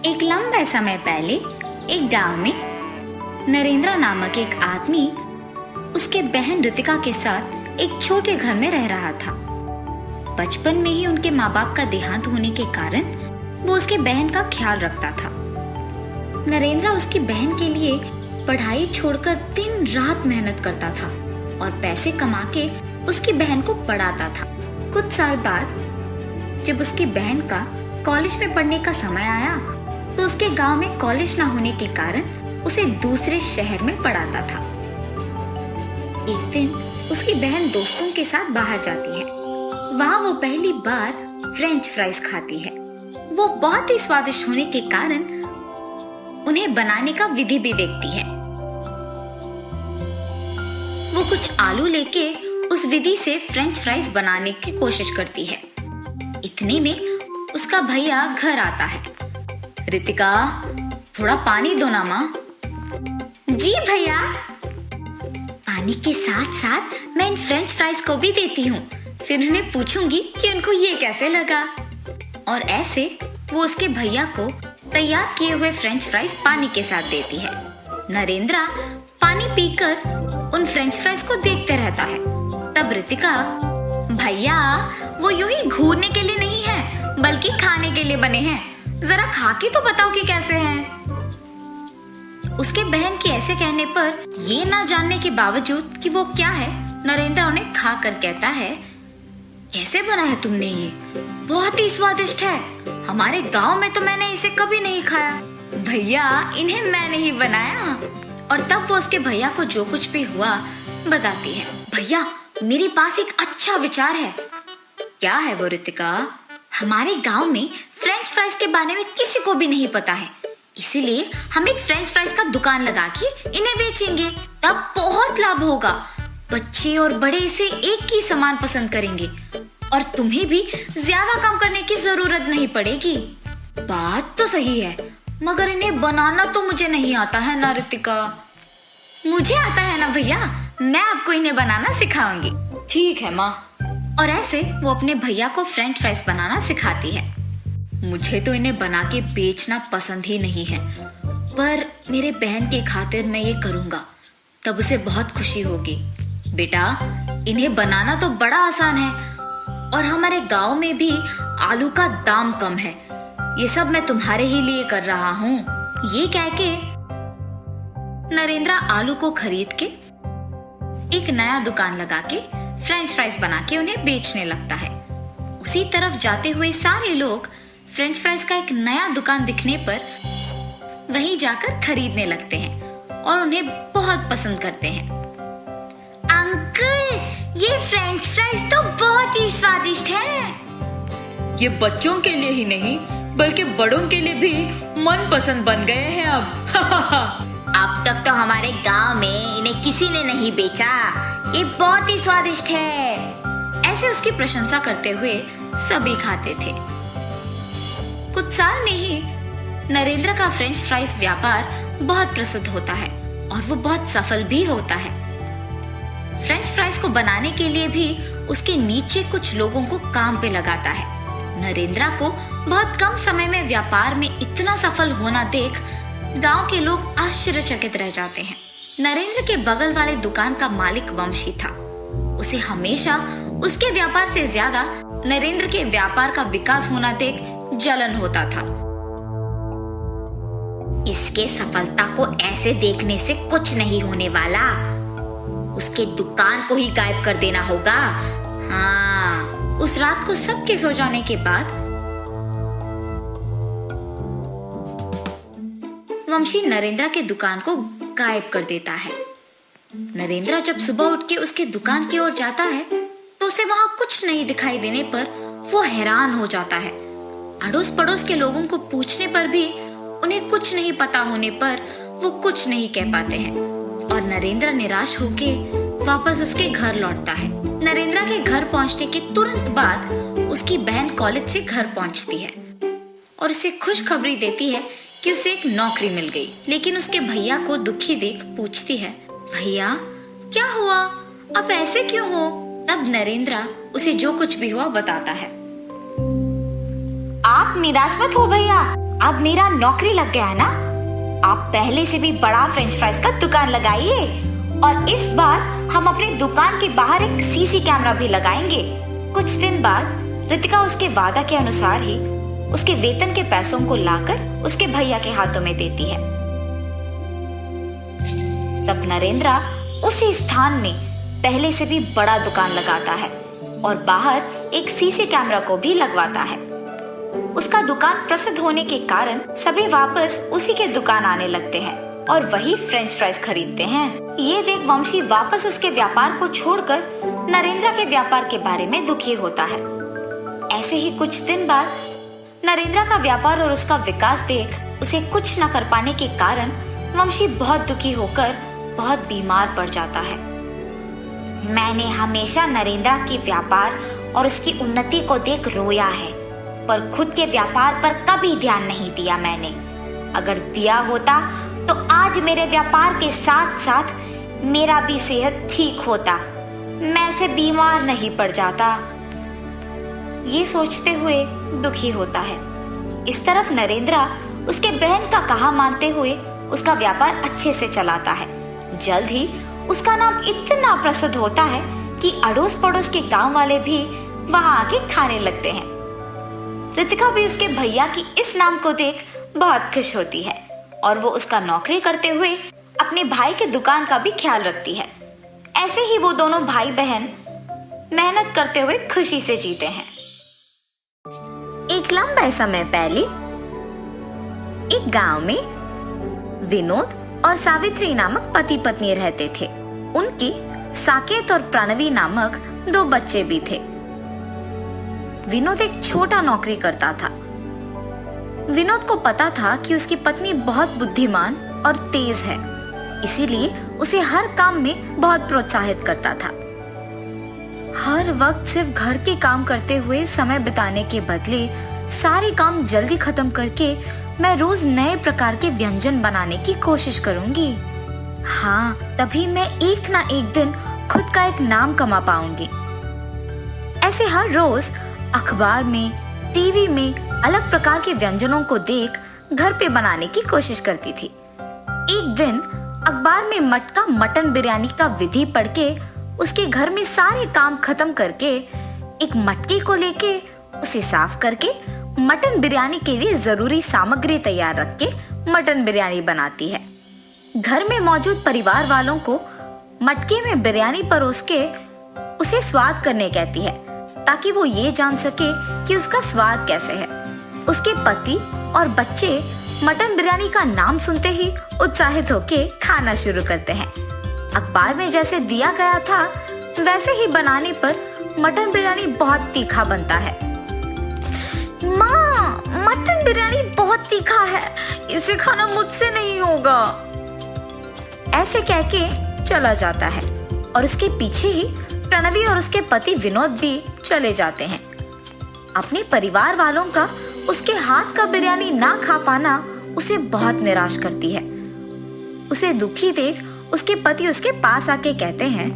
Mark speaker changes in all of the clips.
Speaker 1: एक लंबे समय पहले एक गांव में नरेंद्र नामक एक आदमी उसके बहन रितिका के साथ एक छोटे घर में रह रहा था। बचपन में ही उनके माँ बाप का देहांत होने के कारण वो उसके बहन का ख्याल रखता था। नरेंद्र उसकी बहन के लिए पढ़ाई छोड़कर दिन रात मेहनत करता था और पैसे कमा के उसकी बहन को पढ़ाता था। कुछ साल बाद जब उसकी बहन का कॉलेज में पढ़ने का समय आया तो उसके गांव में कॉलेज न होने के कारण उसे दूसरे शहर में पढ़ाता था। एक दिन उसकी बहन दोस्तों के साथ बाहर जाती है। वहाँ वो पहली बार फ्रेंच फ्राइज खाती है। वो बहुत ही स्वादिष्ट होने के कारण उन्हें बनाने का विधि भी देखती है। वो कुछ आलू लेके उस विधि से फ्रेंच फ्राइज बनाने की कोशिश करती है। इतने में उसका भैया घर आता है। रितिका, थोड़ा पानी दो ना माँ। जी भैया। पानी के साथ साथ मैं इन फ्रेंच फ्राइज को भी देती हूँ, फिर उन्हें पूछूंगी कि उनको ये कैसे लगा। और ऐसे वो उसके भैया को तैयार किए हुए फ्रेंच फ्राइज पानी के साथ देती है। नरेंद्र पानी पीकर उन फ्रेंच फ्राइज को देखते रहता है। तब रितिका, भैया वो यूं ही घूरने के लिए नहीं है बल्कि खाने के लिए बने हैं, जरा खा के तो बताओ कि कैसे हैं। उसके बहन के ऐसे कहने पर ये ना जानने के बावजूद कि वो क्या है, नरेंद्र उन्हें खा कर कहता है, कैसे बनाया तुमने ये? बहुत ही स्वादिष्ट है। हमारे गांव में तो मैंने इसे कभी नहीं खाया। भैया इन्हें मैंने ही बनाया। और तब वो उसके भैया को जो कुछ भी हुआ बताती है। भैया मेरे पास एक अच्छा विचार है। क्या है वो रितिका? हमारे गांव में फ्रेंच फ्राइज के बारे में किसी को भी नहीं पता है, इसीलिए हम एक फ्रेंच फ्राइज का दुकान लगा के इन्हें बेचेंगे। तब बहुत लाभ होगा। बच्चे और बड़े इसे एक ही समान पसंद करेंगे और तुम्हें भी ज्यादा काम करने की जरूरत नहीं पड़ेगी। बात तो सही है, मगर इन्हें बनाना तो मुझे नहीं आता है ना रितिका। मुझे आता है ना भैया, मैं आपको इन्हें बनाना सिखाऊंगी। ठीक है माँ। और ऐसे वो अपने भैया को फ्रेंच फ्राइज बनाना सिखाती है। मुझे तो इन्हें बना के बेचना पसंद ही नहीं है, पर मेरे बहन के खातिर मैं ये करूंगा, तब उसे बहुत खुशी होगी। बेटा इन्हें बनाना तो बड़ा आसान है और हमारे गांव में भी आलू का दाम कम है। ये सब मैं तुम्हारे ही लिए कर रहा हूँ। ये कह के नरेंद्र आलू को खरीद के एक नया दुकान लगा के फ्रेंच फ्राइज बना के उन्हें बेचने लगता है। उसी तरफ जाते हुए सारे लोग फ्रेंच फ्राइज का एक नया दुकान दिखने पर वहीं जाकर खरीदने लगते हैं और उन्हें बहुत पसंद करते हैं। अंकल, ये फ्रेंच फ्राइज तो बहुत ही स्वादिष्ट है।
Speaker 2: ये बच्चों के लिए ही नहीं बल्कि बड़ों के लिए भी मन पसंद बन गए हैं अब।
Speaker 1: अब तक तो हमारे गांव में इन्हें किसी ने नहीं बेचा। ये बहुत ही स्वादिष्ट है। ऐसे उसकी प्रशंसा करते हुए सभी खाते थे। कुछ साल में ही नरेंद्र का फ्रेंच फ्राइज व्यापार बहुत प्रसिद्ध होता है और वो बहुत सफल भी होता है। फ्रेंच फ्राइज को बनाने के लिए भी उसके नीचे कुछ लोगों को काम पे लगाता है। नरेंद्र को बहुत कम समय में व्यापार में इतना सफल होना देख गांव के लोग आश्चर्यचकित रह जाते हैं। नरेंद्र के बगल वाले दुकान का मालिक वंशी था। उसे हमेशा उसके व्यापार से ज्यादा नरेंद्र के व्यापार का विकास होना देख जलन होता था। इसके सफलता को ऐसे देखने से कुछ नहीं होने वाला। उसके दुकान को ही गायब कर देना होगा। हाँ, उस रात को सबके सो जाने के बाद वंशी नरेंद्र के दुकान को गायब कर देता है। नरेंद्र जब सुबह उठ के उसके दुकान की ओर जाता है तो उसे वहां कुछ नहीं दिखाई देने पर वो हैरान हो जाता है। अड़ोस पड़ोस के लोगों को पूछने पर भी उन्हें कुछ नहीं पता होने पर वो कुछ नहीं कह पाते हैं और नरेंद्र निराश होके वापस उसके घर लौटता है। नरेंद्र के घर पहुंचने के तुरंत बाद उसकी बहन कॉलेज से घर पहुंचती है और उसे खुशखबरी देती है कि उसे एक नौकरी मिल गई। लेकिन उसके भैया को दुखी देख पूछती है, भैया क्या हुआ? आप ऐसे क्यों हो? तब नरेंद्र उसे जो कुछ भी हुआ बताता है। आप निराश मत हो भैया, अब मेरा नौकरी लग गया है ना, आप पहले से भी बड़ा फ्रेंच फ्राइज का दुकान लगाइए और इस बार हम अपने दुकान के बाहर एक सीसी कैमरा भी लगाएंगे। कुछ दिन बाद रितिका उसके वादा के अनुसार ही उसके वेतन के पैसों को लाकर उसके भैया के हाथों में देती है। तब नरेंद्र उसी स्थान में पहले से भी बड़ा दुकान लगाता है और बाहर एक सीसी कैमरा को भी लगवाता है। उसका दुकान प्रसिद्ध होने के कारण सभी वापस उसी के दुकान आने लगते हैं और वही फ्रेंच फ्राइज खरीदते हैं। ये देख वंशी वापस उसके व्यापार को छोड़कर नरेंद्र के व्यापार के बारे में दुखी होता है। ऐसे ही कुछ दिन बाद नरेंद्र का व्यापार और उसका विकास देख उसे कुछ न कर पाने के कारण वंशी बहुत दुखी होकर बहुत बीमार पड़ जाता है। मैंने हमेशा नरेंद्र के व्यापार और उसकी उन्नति को देख रोया है, पर खुद के व्यापार पर कभी ध्यान नहीं दिया मैंने। अगर दिया होता तो आज मेरे व्यापार के साथ साथ मेरा भी सेहत ठीक होता, मैं से बीमार नहीं पड़ जाता। ये सोचते हुए दुखी होता है। इस तरफ नरेंद्र उसके बहन का कहा मानते हुए उसका व्यापार अच्छे से चलाता है। जल्द ही उसका नाम इतना प्रसिद्ध होता है कि अड़ोस पड़ोस के गांव वाले भी वहां आके खाने लगते हैं। रितिका भी उसके भैया की इस नाम को देख बहुत खुश होती है और वो उसका नौकरी करते हुए अपने भाई के दुकान का भी ख्याल रखती है। ऐसे ही वो दोनों भाई बहन मेहनत करते हुए खुशी से जीते हैं। एक लंबे समय पहले एक गांव में विनोद और सावित्री नामक पति पत्नी रहते थे। उनके साकेत और प्रणवी नामक 2 बच्चे भी थे। विनोद एक छोटा नौकरी करता था। विनोद को पता था कि उसकी पत्नी बहुत बुद्धिमान और तेज है, इसीलिए उसे हर काम में बहुत प्रोत्साहित करता था। हर वक्त सिर्फ घर के काम करते हुए समय बिताने के बदले सारे काम जल्दी खत्म करके मैं रोज नए प्रकार के व्यंजन बनाने की कोशिश करूंगी। हाँ, तभी मैं एक ना एक दिन खुद का एक नाम कमा पाऊंगी। ऐसे हर रोज अखबार में, टीवी में अलग प्रकार के व्यंजनों को देख घर पे बनाने की कोशिश करती थी। एक दिन अखबार में मटका मटन बिरयानी का विधि पढ़ के उसके घर में सारे काम खत्म करके एक मटके को लेके उसे साफ करके मटन बिरयानी के लिए जरूरी सामग्री तैयार रख के मटन बिरयानी बनाती है। घर में मौजूद परिवार वालों को मटके में बिरयानी परोस के उसे स्वाद करने कहती है, ताकि वो ये जान सके कि उसका स्वाद कैसे है। उसके पति और बच्चे मटन बिरयानी का नाम सुनते ही उत्साहित होके खाना शुरू करते हैं। अखबार में जैसे दिया गया था वैसे ही बनाने पर मटन बिरयानी बहुत तीखा बनता है। माँ, मटन बिरयानी बहुत तीखा है, इसे खाना मुझसे नहीं होगा, ऐसे कह के चला जाता है और उसके पीछे ही प्रणवी और उसके पति विनोद भी चले जाते हैं। अपने परिवार वालों का उसके हाथ का बिरयानी ना खा पाना उसे बहुत निराश करती है। उसे दुखी देख उसके पति उसके पास आके कहते हैं,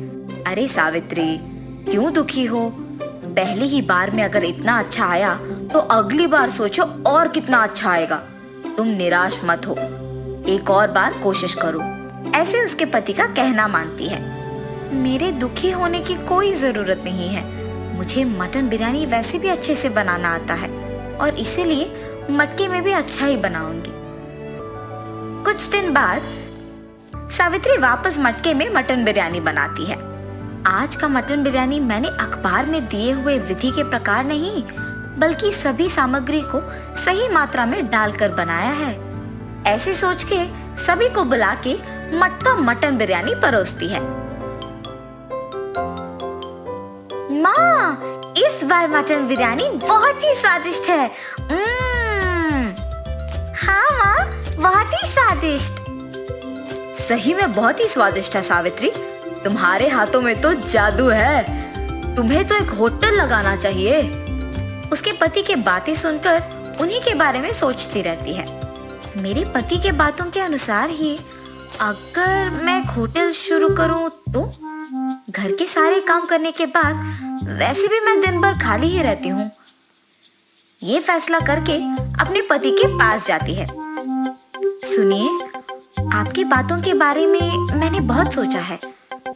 Speaker 1: अरे सावित्री, क्यों दुखी हो? पहली ही बार में अगर इतना अच्छा आया तो अगली बार सोचो और कितना अच्छा आएगा। तुम निराश मत हो, एक और बार कोशिश करो, ऐसे उसके पति का कहना मानती है। मेरे दुखी होने की कोई जरूरत नहीं है, मुझे मटन बिरयानी वैसे भी अच्छे से बनाना आता है और इसीलिए मटके में भी अच्छा ही बनाऊंगी। कुछ दिन बाद सावित्री वापस मटके में मटन बिरयानी बनाती है। आज का मटन बिरयानी मैंने अखबार में दिए हुए विधि के प्रकार नहीं, बल्कि सभी सामग्री को सही मात्रा में डालकर बनाया है। ऐसे सोच के सभी को बुला के मटका मटन बिरयानी परोसती है। माँ, इस बार मटन बिरयानी बहुत ही स्वादिष्ट है। हाँ माँ, बहुत ही स्वादिष्ट। सही में बहुत ही स्वादिष्ट है सावित्री, तुम्हारे हाथों में तो जादू है, तुम्हें तो एक होटल लगाना चाहिए। उसके पति के बातें सुनकर उन्हीं के बारे में सोचती रहती है। मेरे पति के बातों के अनुसार ही अगर मैं एक होटल शुरू करूं तो घर के सारे काम करने के बाद वैसे भी मैं दिन भर खाली ही रहती हूँ। ये फैसला करके अपने पति के पास जाती है। सुनिए, आपकी बातों के बारे में मैंने बहुत सोचा है।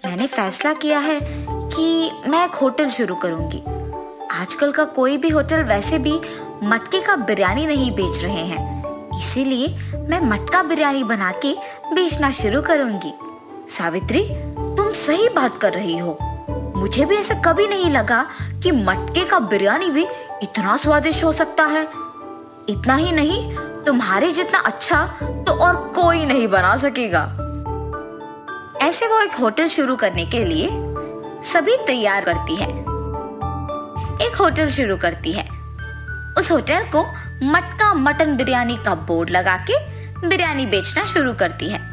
Speaker 1: मैंने फैसला किया है कि मैं एक होटल शुरू करूंगी। आजकल का कोई भी होटल वैसे भी मटके का बिरयानी नहीं बेच रहे हैं, इसीलिए मैं मटका बिरयानी बना के बेचना शुरू करूंगी। सावित्री, तुम सही बात कर रही हो। मुझे भी ऐसा कभी नहीं लगा कि मटके का बिरयानी भी इतना स्वादिष्ट हो सकता है। इतना ही नहीं, तुम्हारे जितना अच्छा तो और कोई नहीं बना सकेगा। ऐसे वो एक होटल शुरू करने के लिए सभी तैयार करती है। एक होटल शुरू करती है। उस होटल को मटका मटन बिरयानी का बोर्ड लगा के बिरयानी बेचना शुरू करती है।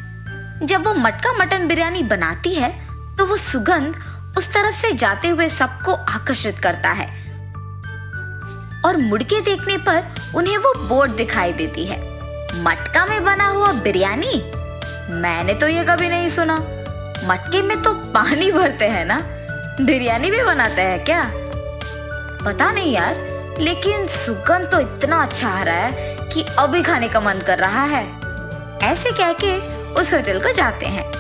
Speaker 1: जब वो मटका मटन बिरयानी बनाती है तो वो सुगंध उस तरफ से जाते हुए सबको आकर्षित करता है और मुड़ के देखने पर उन्हें वो बोर्ड दिखाई देती है। मटका में बना हुआ बिरयानी? मैंने तो ये कभी नहीं सुना। मटके में तो पानी भरते हैं ना, बिरयानी भी बनाते हैं क्या? पता नहीं यार, लेकिन सुगंध तो इतना अच्छा आ रहा है कि अभी खाने का मन कर रहा है। ऐसे कह के उस होटल को जाते हैं।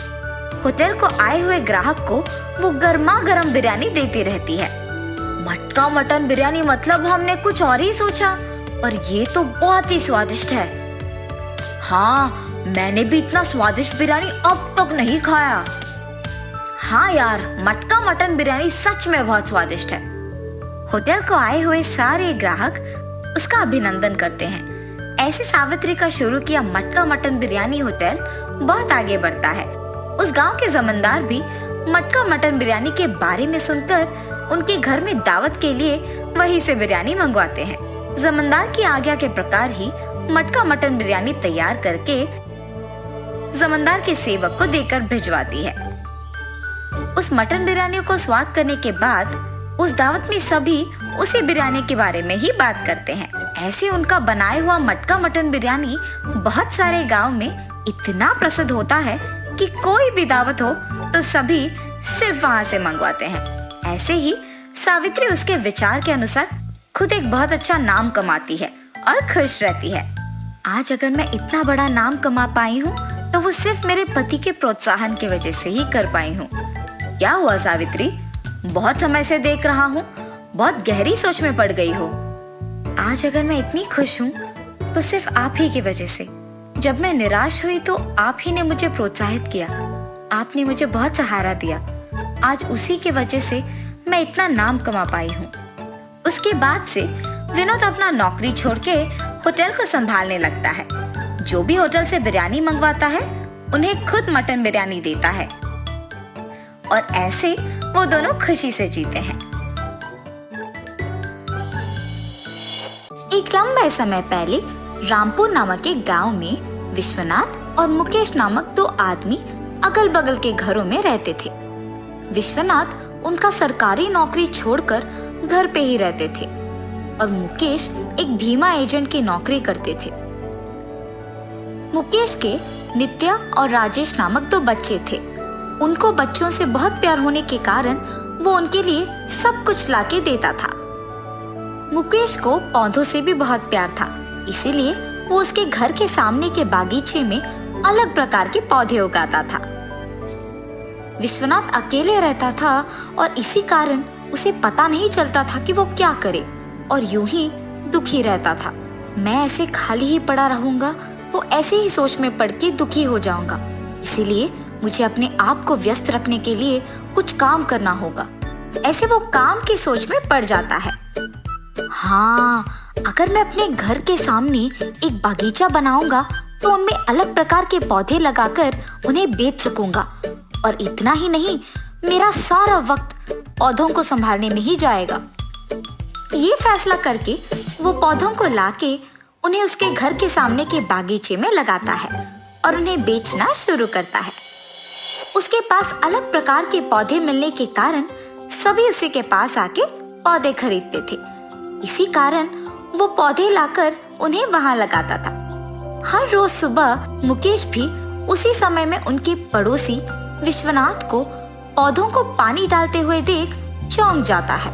Speaker 1: होटल को आए हुए ग्राहक को वो गर्मा गर्म बिरयानी देती रहती है। मटका मटन बिरयानी मतलब हमने कुछ और ही सोचा, और ये तो बहुत ही स्वादिष्ट है। हाँ, मैंने भी इतना स्वादिष्ट बिरयानी अब तक नहीं खाया। हाँ यार, मटका मटन बिरयानी सच में बहुत स्वादिष्ट है। होटल को आए हुए सारे ग्राहक उसका अभिनंदन करते हैं। ऐसे सावित्री का शुरू किया मटका मटन बिरयानी होटल बहुत आगे बढ़ता है। उस गांव के जमींदार भी मटका मटन बिरयानी के बारे में सुनकर उनके घर में दावत के लिए वहीं से बिरयानी मंगवाते हैं। जमींदार की आज्ञा के प्रकार ही मटका मटन बिरयानी तैयार करके जमींदार के सेवक को देकर भिजवाती है। उस मटन बिरयानी को स्वाद करने के बाद उस दावत में सभी उसी बिरयानी के बारे में ही बात करते हैं। ऐसे उनका बनाया हुआ मटका मटन बिरयानी बहुत सारे गांव में इतना प्रसिद्ध होता है कि कोई भी दावत हो तो सभी सिर्फ वहां से मंगवाते हैं। ऐसे ही सावित्री उसके विचार के अनुसार खुद एक बहुत अच्छा नाम कमाती है और खुश रहती है। आज अगर मैं इतना बड़ा नाम कमा पाई हूँ तो वो सिर्फ मेरे पति के प्रोत्साहन की वजह से ही कर पाई हूँ। क्या हुआ सावित्री? बहुत समय से देख रहा हूँ, बहुत गहरी सोच में पड़ गई हो। आज अगर मैं इतनी खुश हूँ तो सिर्फ आप ही की वजह से। जब मैं निराश हुई तो आप ही ने मुझे प्रोत्साहित किया, आपने मुझे बहुत सहारा दिया। आज उसी की वजह से मैं इतना नाम कमा पाई हूँ। उसके बाद से विनोद अपना नौकरी छोड़ के होटल को संभालने लगता है। जो भी होटल से बिरयानी मंगवाता है उन्हें खुद मटन बिरयानी देता है और ऐसे वो दोनों खुशी से जीते हैं। एक लंबे समय पहले रामपुर नामक एक गांव में विश्वनाथ और मुकेश नामक दो आदमी अगल बगल के घरों में रहते थे। विश्वनाथ उनका सरकारी नौकरी छोड़कर घर पे ही रहते थे और मुकेश एक बीमा एजेंट की नौकरी करते थे। मुकेश के नित्या और राजेश नामक दो बच्चे थे। उनको बच्चों से बहुत प्यार होने के कारण वो उनके लिए सब कुछ लाके देता था। मुकेश को पौधों से भी बहुत प्यार था, इसीलिए वो उसके घर के सामने के बागीचे में अलग प्रकार के पौधे उगाता था। विश्वनाथ अकेले रहता था और इसी कारण उसे पता नहीं चलता था कि वो क्या करे और यूं ही दुखी रहता था। मैं ऐसे खाली ही पड़ा रहूंगा तो ऐसे ही सोच में पड़ के दुखी हो जाऊंगा, इसीलिए मुझे अपने आप को व्यस्त रखने के लिए कुछ काम करना होगा। ऐसे वो काम की सोच में पड़ जाता है। हाँ, अगर मैं अपने घर के सामने एक बागीचा बनाऊंगा तो उनमें अलग प्रकार के पौधे लगाकर उन्हें बेच सकूंगा और इतना ही नहीं, मेरा सारा वक्त पौधों को संभालने में ही जाएगा। ये फैसला करके वो पौधों को लाके उन्हें उसके घर के सामने के बागीचे में लगाता है और उन्हें बेचना शुरू करता है। उसके पास अलग प्रकार के पौधे मिलने के कारण सभी उसी के पास आके पौधे खरीदते थे। इसी कारण वो पौधे लाकर उन्हें वहां लगाता था। हर रोज सुबह मुकेश भी उसी समय में उनके पड़ोसी विश्वनाथ को पौधों को पानी डालते हुए देख चौंक जाता है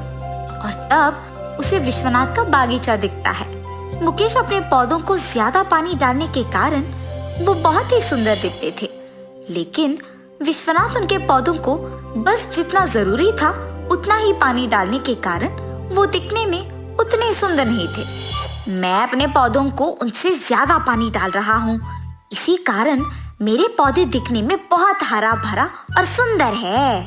Speaker 1: और तब उसे विश्वनाथ का बागीचा दिखता है। मुकेश अपने पौधों को ज्यादा पानी डालने के कारण वो बहुत ही सुंदर दिखते थे, लेकिन विश्वनाथ उनके पौधों को बस जितना जरूरी था उतना ही पानी डालने के कारण वो दिखने में उतने सुंदर नहीं थे। मैं अपने पौधों को उनसे ज्यादा पानी डाल रहा हूँ, इसी कारण मेरे पौधे दिखने में बहुत हरा भरा और सुंदर है।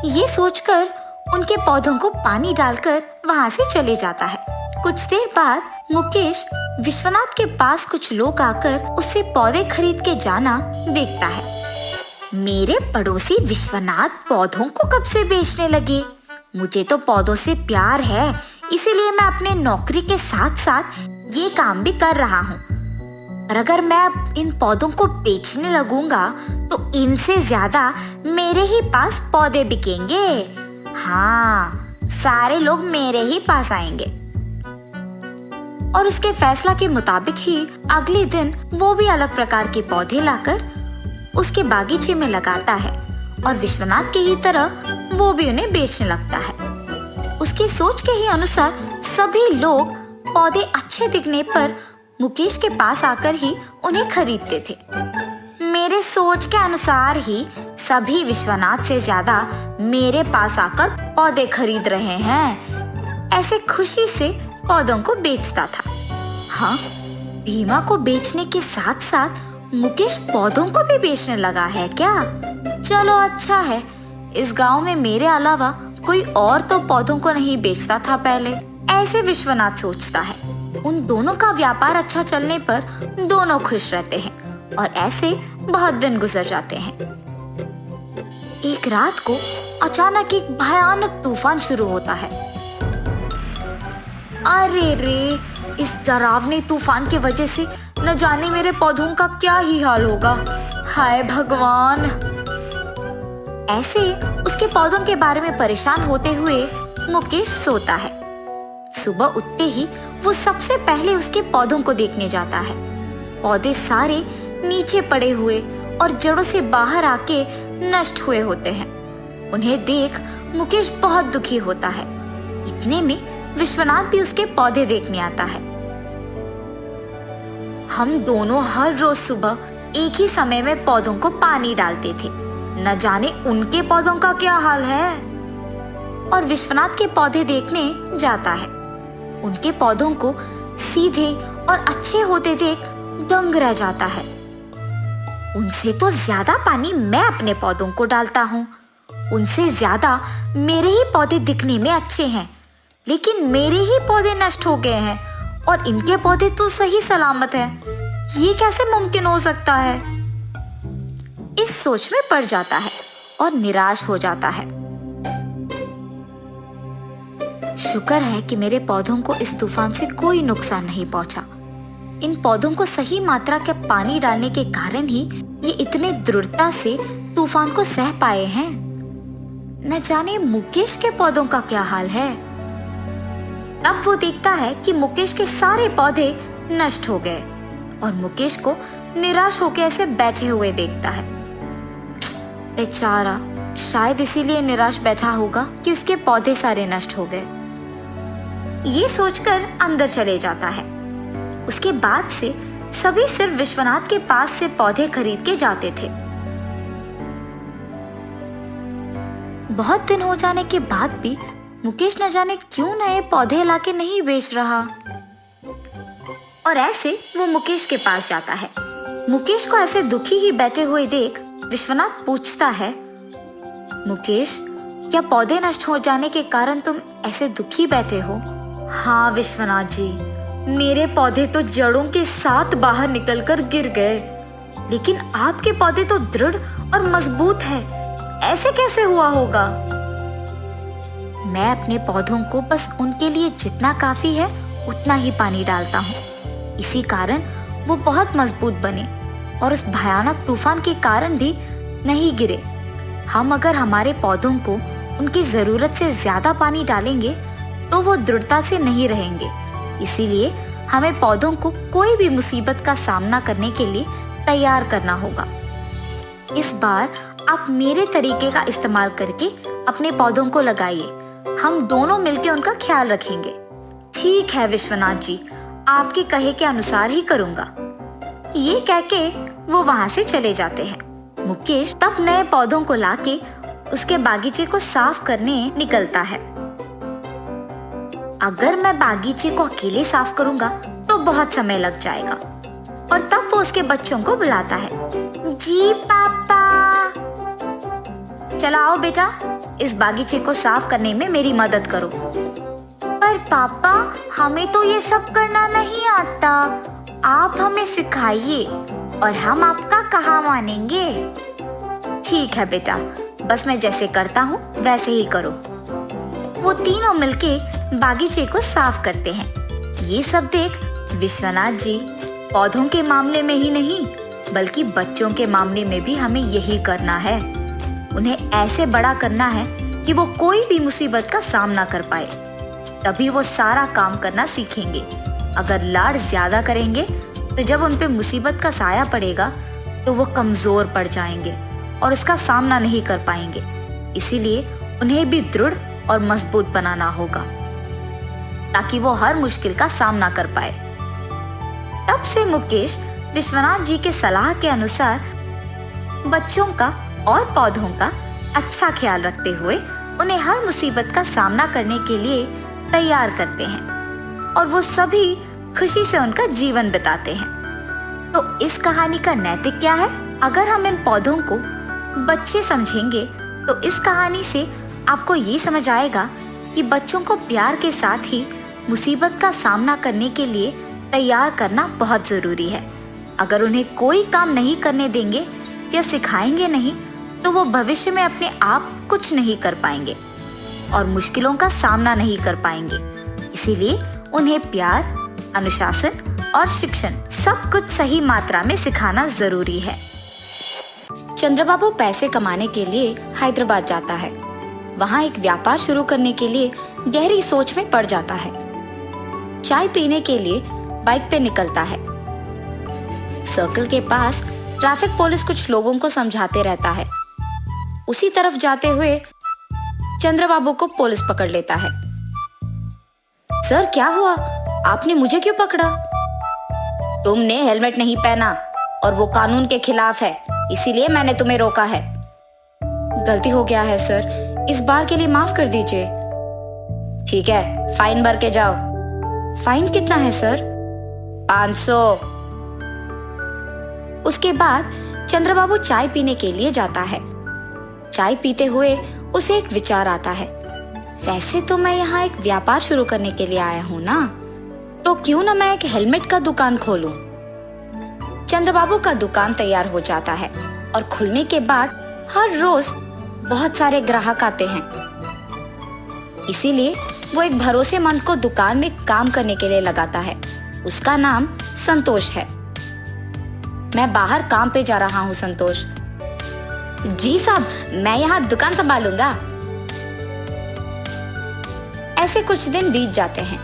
Speaker 1: ये सोचकर उनके पौधों को पानी डालकर वहां से चले जाता है। कुछ देर बाद मुकेश विश्वनाथ के पास कुछ लोग आकर उससे पौधे खरीद के जाना देखता है। मेरे पड़ोसी विश्वनाथ पौधों को कब से बेचने लगे? मुझे तो पौधों से प्यार है, इसीलिए मैं अपने नौकरी के साथ साथ ये काम भी कर रहा हूँ। और अगर मैं इन पौधों को बेचने लगूंगा तो इनसे ज्यादा मेरे ही पास पौधे बिकेंगे। हाँ, सारे लोग मेरे ही पास आएंगे। और उसके फैसला के मुताबिक ही अगले दिन वो भी अलग प्रकार के पौधे लाकर उसके बागीचे में लगाता है और विश्वनाथ के ही तरह वो भी उन्हें बेचने लगता है। उसकी सोच के ही अनुसार सभी लोग पौधे अच्छे दिखने पर मुकेश के पास आकर ही उन्हें खरीदते थे। मेरे सोच के अनुसार ही सभी विश्वनाथ से ज्यादा मेरे पास आकर पौधे खरीद रहे हैं, ऐसे खुशी से पौधों को बेचता था। हाँ, भीमा को बेचने के साथ साथ मुकेश पौधों को भी बेचने लगा है क्या? चलो अच्छा है, इस गांव में मेरे अलावा कोई और तो पौधों को नहीं बेचता था पहले, ऐसे विश्वनाथ सोचता है। उन दोनों का व्यापार अच्छा चलने पर दोनों खुश रहते हैं और ऐसे बहुत दिन गुजर जाते हैं। एक रात को अचानक एक भयानक तूफान शुरू होता है। अरे रे, इस डरावने तूफान की वजह से न जाने मेरे पौधों का क्या ही हाल होगा। हाय भगवान। ऐसे उसके पौधों के बारे में परेशान होते हुए मुकेश सोता है। सुबह उठते ही वो सबसे पहले उसके पौधों को देखने जाता है। पौधे सारे नीचे पड़े हुए और जड़ों से बाहर आके नष्ट हुए होते हैं। उन्हें देख मुकेश बहुत दुखी होता है। इतने में विश्वनाथ भी उसके पौधे देखने आता है। हम दोनों हर रोज सुबह एक ही समय में पौधों को पानी डालते थे, न जाने उनके पौधों का क्या हाल है। और विश्वनाथ के पौधे देखने जाता है। उनके पौधों को सीधे और अच्छे होते देख दंग रह जाता है। उनसे तो ज्यादा पानी मैं अपने पौधों को डालता हूँ, उनसे ज्यादा मेरे ही पौधे दिखने में अच्छे हैं, लेकिन मेरे ही पौधे नष्ट हो गए हैं और इनके पौधे तो सही सलामत हैं। ये कैसे मुमकिन हो सकता है? इस सोच में पड़ जाता है और निराश हो जाता है। शुक्र है कि मेरे पौधों को इस तूफान से कोई नुकसान नहीं पहुंचा। इन पौधों को सही मात्रा के पानी डालने के कारण ही ये इतने दृढ़ता से तूफान को सह पाए हैं। न जाने मुकेश के पौधों का क्या हाल है। तब वो देखता है कि मुकेश के सारे पौधे नष्ट हो गए और मुकेश को निराश होकर ऐसे बैठे हुए देखता है। बेचारा, शायद इसीलिए निराश बैठा होगा कि उसके पौधे सारे नष्ट हो गए। ये सोचकर अंदर चले जाता है। उसके बाद से सभी सिर्फ विश्वनाथ के पास से पौधे खरीद के जाते थे। बहुत दिन हो जाने के बाद भी मुकेश न जाने क्यों नए पौधे लाके नहीं बेच रहा। और ऐसे वो मुकेश के पास जाता है। मुकेश को ऐसे दुखी ही बैठे हुए देख विश्वनाथ पूछता है, मुकेश, क्या पौधे नष्ट हो जाने के कारण तुम ऐसे दुखी बैठे हो? हाँ विश्वनाथ जी, मेरे पौधे तो जड़ों के साथ बाहर निकलकर गिर गए, लेकिन आपके पौधे तो दृढ़ और मजबूत है, ऐसे कैसे हुआ होगा? मैं अपने पौधों को बस उनके लिए जितना काफी है उतना ही पानी डालता हूँ, इसी कारण वो बहुत मजबूत बने और उस भयानक तूफान के कारण भी नहीं गिरे। हम अगर हमारे पौधों को उनकी जरूरत से ज्यादा पानी डालेंगे तो वो दृढ़ता से नहीं रहेंगे, इसीलिए हमें पौधों को कोई भी मुसीबत का सामना करने के लिए तैयार करना होगा। इस बार आप मेरे तरीके का इस्तेमाल करके अपने पौधों को लगाइए हम दोनों मिलकर उनका ख्याल रखेंगे। ठीक है विश्वनाथ जी, आपके कहे के अनुसार ही करूंगा। ये कह के वो वहां से चले जाते हैं। मुकेश तब नए पौधों को लाके उसके बागीचे को साफ करने निकलता है। अगर मैं बागीचे को अकेले साफ करूंगा तो बहुत समय लग जाएगा। और तब वो उसके बच्चों को बुलाता है। जी पापा, चलो आओ बेटा, इस बागीचे को साफ करने में मेरी मदद करो। पर पापा, हमें तो ये सब करना नहीं आता, आप हमें सिखाइए और हम आपका कहाँ मानेंगे। ठीक है बेटा, बस मैं जैसे करता हूँ वैसे ही करो। वो तीनों मिलके बागीचे को साफ करते हैं। ये सब देख विश्वनाथ जी, पौधों के मामले में ही नहीं बल्कि बच्चों के मामले में भी हमें यही करना है। उन्हें ऐसे बड़ा करना है कि वो कोई भी मुसीबत का सामना कर पाए, तभी वो सारा काम करना सीखेंगे। अगर लाड ज्यादा करेंगे तो जब उन पे मुसीबत का साया पड़ेगा तो वो कमजोर पड़ जाएंगे और उसका सामना नहीं कर पाएंगे। इसीलिए उन्हें भी दृढ़ और मजबूत बनाना होगा ताकि वो हर मुश्किल का सामना कर पाए। तब से मुकेश विश्वनाथ जी के सलाह के अनुसार बच्चों का और पौधों का अच्छा ख्याल रखते हुए उन्हें हर मुसीबत का सामना करने के लिए तैयार करते हैं और वो सभी खुशी से उनका जीवन बिताते हैं। तो इस कहानी का नैतिक क्या है? अगर हम इन पौधों को बच्चे समझेंगे तो इस कहानी से आपको ये समझ आएगा कि बच्चों को प्यार के साथ ही मुसीबत का सामना करने के लिए तैयार करना बहुत जरूरी है। अगर उन्हें कोई काम नहीं करने देंगे या सिखाएंगे नहीं तो वो भविष्य में अपने आप कुछ नहीं कर पाएंगे और मुश्किलों का सामना नहीं कर पाएंगे। इसीलिए उन्हें प्यार, अनुशासन और शिक्षण सब कुछ सही मात्रा में सिखाना जरूरी है। चंद्रबाबू पैसे कमाने के लिए हैदराबाद जाता है। वहाँ एक व्यापार शुरू करने के लिए गहरी सोच में पड़ जाता है। चाय पीने के लिए बाइक पे निकलता है। सर्कल के पास ट्रैफिक पुलिस कुछ लोगों को समझाते रहता है। उसी तरफ जाते हुए चंद्रबाबू को पुलिस पकड़ लेता है। सर क्या हुआ, आपने मुझे क्यों पकड़ा? तुमने हेलमेट नहीं पहना और वो कानून के खिलाफ है, इसीलिए मैंने तुम्हें रोका है। गलती हो गया है सर, इस बार के लिए माफ कर दीजिए। ठीक है, फाइन भर के जाओ। फाइन कितना है सर? 500। उसके बाद चंद्रबाबू चाय पीने के लिए जाता है। चाय पीते हुए उसे एक विचार आता है, वैसे तो मैं यहाँ एक व्यापार शुरू करने के लिए आया हूँ ना, तो क्यों ना मैं एक हेलमेट का दुकान खोलूं। चंद्रबाबू का दुकान तैयार हो जाता है और खुलने के बाद हर रोज बहुत सारे ग्राहक आते हैं। इसीलिए वो एक भरोसेमंद को दुकान में काम करने के लिए लगाता है। उसका नाम संतोष है। मैं बाहर काम पे जा रहा हूँ संतोष। जी साहब, मैं यहाँ दुकान संभालूंगा। ऐसे कुछ दिन बीत जाते हैं।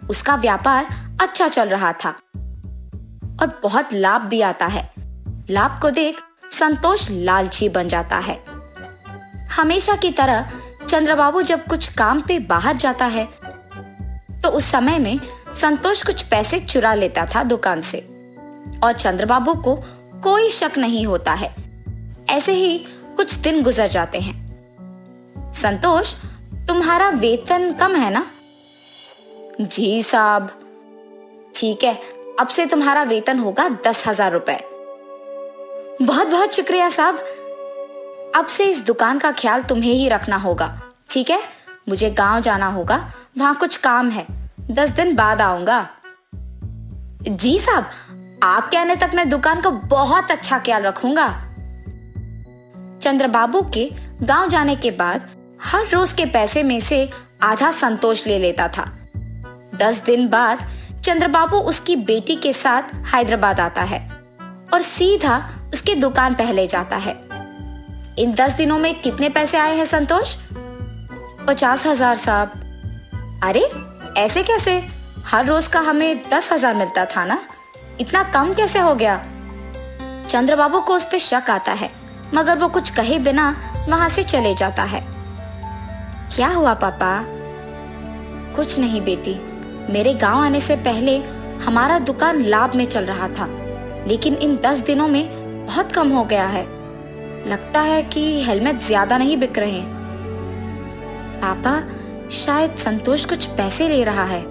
Speaker 1: उसका व्यापार अच्छा चल रहा था और बहुत लाभ भी आता है। लाभ को देख संतोष लालची बन जाता है। हमेशा की तरह चंद्रबाबू जब कुछ काम पे बाहर जाता है तो उस समय में संतोष कुछ पैसे चुरा लेता था दुकान से और चंद्रबाबू को कोई शक नहीं होता है। ऐसे ही कुछ दिन गुजर जाते हैं। संतोष, तुम्हारा वेतन कम है ना? जी साहब। ठीक है, अब से तुम्हारा वेतन होगा 10,000 रुपए। बहुत बहुत शुक्रिया साहब। अब से इस दुकान का ख्याल तुम्हें ही रखना होगा, ठीक है? मुझे गांव जाना होगा, वहां कुछ काम है। 10 दिन बाद आऊंगा। जी साहब, आपके आने तक मैं दुकान का बहुत अच्छा ख्याल रखूंगा। चंद्रबाबू के गांव जाने के बाद हर रोज के पैसे में से आधा संतोष ले लेता था। 10 दिन बाद चंद्रबाबू उसकी बेटी के साथ हैदराबाद आता है और सीधा उसकी दुकान पहले जाता है। इन 10 दिनों में कितने पैसे आए हैं संतोष? 50,000 साहब। अरे ऐसे कैसे? हर रोज का हमें 10,000 मिलता था ना, इतना कम कैसे हो गया? चंद्रबाबू को उस पर शक आता है, मगर वो कुछ कहे बिना वहां से चले जाता है। क्या हुआ पापा? कुछ नहीं बेटी, मेरे गांव आने से पहले हमारा दुकान लाभ में चल रहा था, लेकिन इन 10 दिनों में बहुत कम हो गया है। लगता है कि हेलमेट ज्यादा नहीं बिक रहे हैं। पापा, शायद संतोष कुछ पैसे ले रहा है।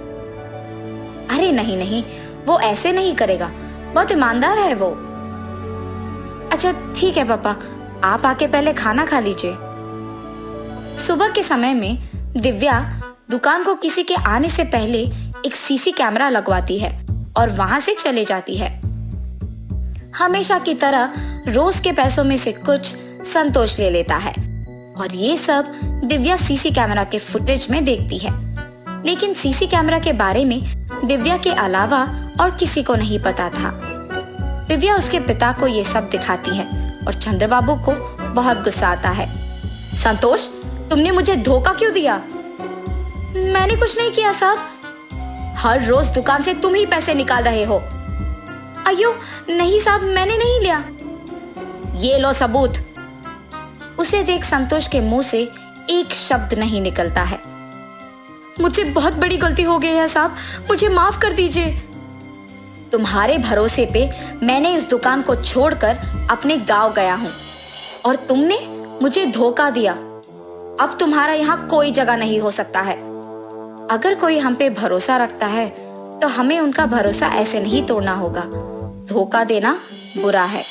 Speaker 1: अरे नहीं नहीं, वो ऐसे नहीं करेगा, बहुत ईमानदार है वो। अच्छा ठीक है पापा, आप आके पहले खाना खा लीजिए। सुबह के समय में दिव्या दुकान को किसी के आने से पहले एक सीसी कैमरा लगवाती है और वहां से चले जाती है। हमेशा की तरह रोज के पैसों में से कुछ संतोष ले लेता है और ये सब दिव्या सीसी कैमरा के फुटेज में देखती है। लेकिन सीसी कैमरा के बारे में दिव्या के अलावा और किसी को नहीं पता था। दिव्या उसके पिता को ये सब दिखाती है और चंद्रबाबू को बहुत गुस्सा आता है। संतोष, तुमने मुझे धोखा क्यों दिया? मैंने कुछ नहीं किया साहब। हर रोज दुकान से तुम ही पैसे निकाल रहे हो। अयो नहीं साहब, मैंने नहीं लिया। ये लो सबूत। उसे देख संतोष के मुंह से एक शब्द नहीं निकलता है। मुझसे बहुत बड़ी गलती हो गई है साहब, मुझे माफ कर दीजिए। तुम्हारे भरोसे पे मैंने इस दुकान को छोड़कर अपने गांव गया हूं और तुमने मुझे धोखा दिया। अब तुम्हारा यहाँ कोई जगह नहीं हो सकता है। अगर कोई हम पे भरोसा रखता है तो हमें उनका भरोसा ऐसे नहीं तोड़ना होगा। धोखा देना बुरा है।